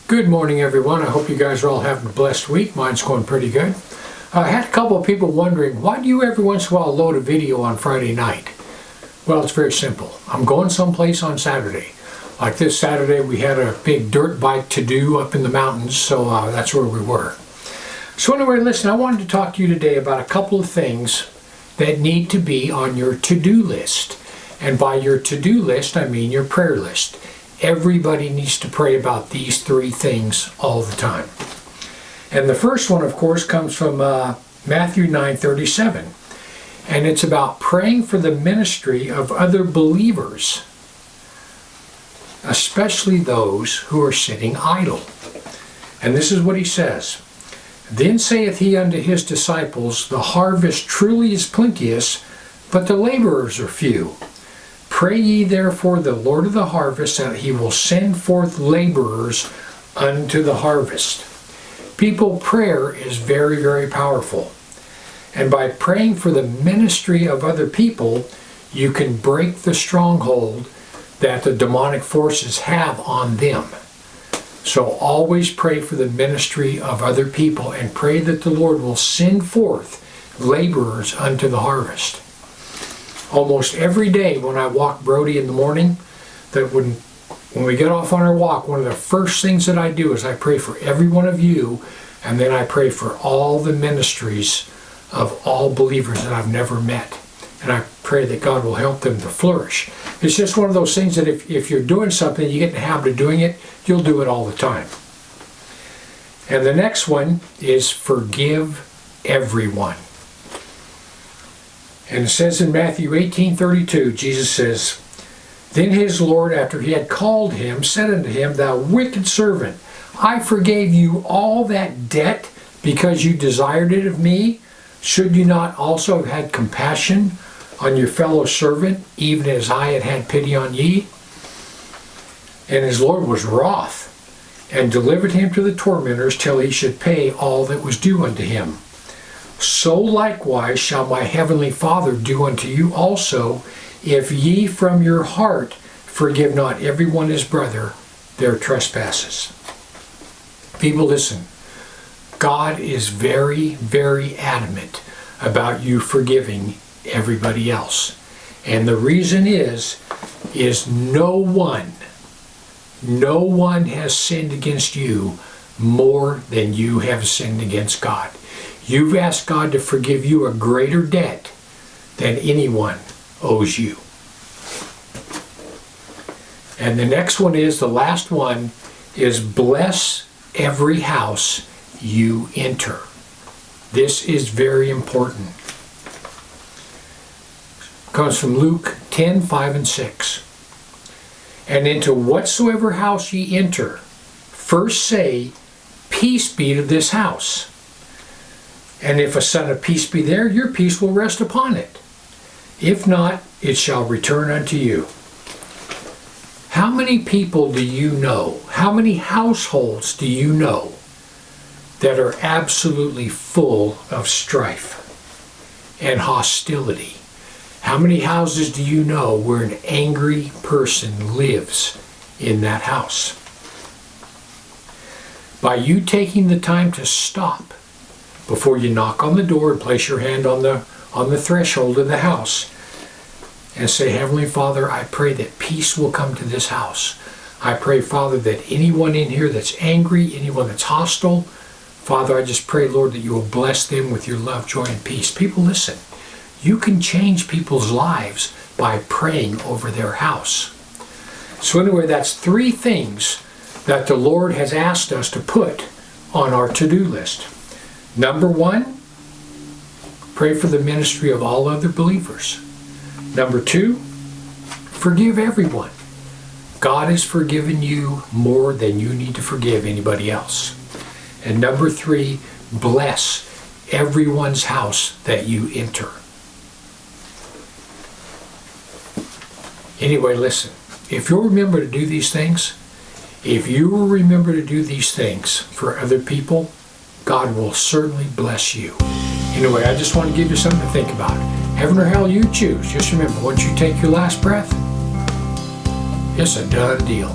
Good morning, everyone. I hope you guys are all having a blessed week. Mine's going pretty good. I had a couple of people wondering, why do you every once in a while load a video on Friday night? Well, it's very simple. I'm going someplace on Saturday. Like this Saturday, we had a big dirt bike to do up in the mountains, so that's where we were. So anyway, listen, I wanted to talk to you today about a couple of things that need to be on your to-do list. And by your to-do list, I mean your prayer list. Everybody needs to pray about these three things all the time. And the first one, of course, comes from Matthew 9:37. And it's about praying for the ministry of other believers, especially those who are sitting idle. And this is what he says. Then saith he unto his disciples, the harvest truly is plenteous, but the laborers are few. Pray ye therefore the Lord of the harvest that he will send forth laborers unto the harvest. People, prayer is very, very powerful. And by praying for the ministry of other people, you can break the stronghold that the demonic forces have on them. So always pray for the ministry of other people and pray that the Lord will send forth laborers unto the harvest. Almost every day when I walk Brody in the morning, that when we get off on our walk, one of the first things that I do is I pray for every one of you, and then I pray for all the ministries of all believers that I've never met. And I pray that God will help them to flourish. It's just one of those things that if you're doing something, you get in the habit of doing it, you'll do it all the time. And the next one is forgive everyone. And it says in Matthew 18:32, Jesus says, Then his Lord, after he had called him, said unto him, Thou wicked servant, I forgave you all that debt because you desired it of me. Should you not also have had compassion on your fellow servant, even as I had had pity on ye? And his Lord was wroth, and delivered him to the tormentors till he should pay all that was due unto him. So likewise shall my heavenly Father do unto you also, if ye from your heart forgive not every one his brother their trespasses. People, listen. God is very, very adamant about you forgiving everybody else. And the reason is no one has sinned against you more than you have sinned against God. You've asked God to forgive you a greater debt than anyone owes you. And the next one is, the last one is bless every house you enter. This is very important. It comes from Luke 10:5 and 6. And into whatsoever house ye enter, first say, Peace be to this house. And if a son of peace be there, your peace will rest upon it. If not, it shall return unto you. How many people do you know? How many households do you know that are absolutely full of strife and hostility? How many houses do you know where an angry person lives in that house? By you taking the time to stop before you knock on the door and place your hand on the threshold of the house and say, Heavenly Father, I pray that peace will come to this house. I pray, Father, that anyone in here that's angry, anyone that's hostile, Father, I just pray, Lord, that you will bless them with your love, joy, and peace. People, listen, you can change people's lives by praying over their house. So anyway, that's three things that the Lord has asked us to put on our to-do list. Number one, pray for the ministry of all other believers. Number two, forgive everyone. God has forgiven you more than you need to forgive anybody else. And number three, bless everyone's house that you enter. Anyway, listen, if you'll remember to do these things, for other people, God will certainly bless you. Anyway, I just want to give you something to think about. Heaven or hell, you choose. Just remember, once you take your last breath, it's a done deal.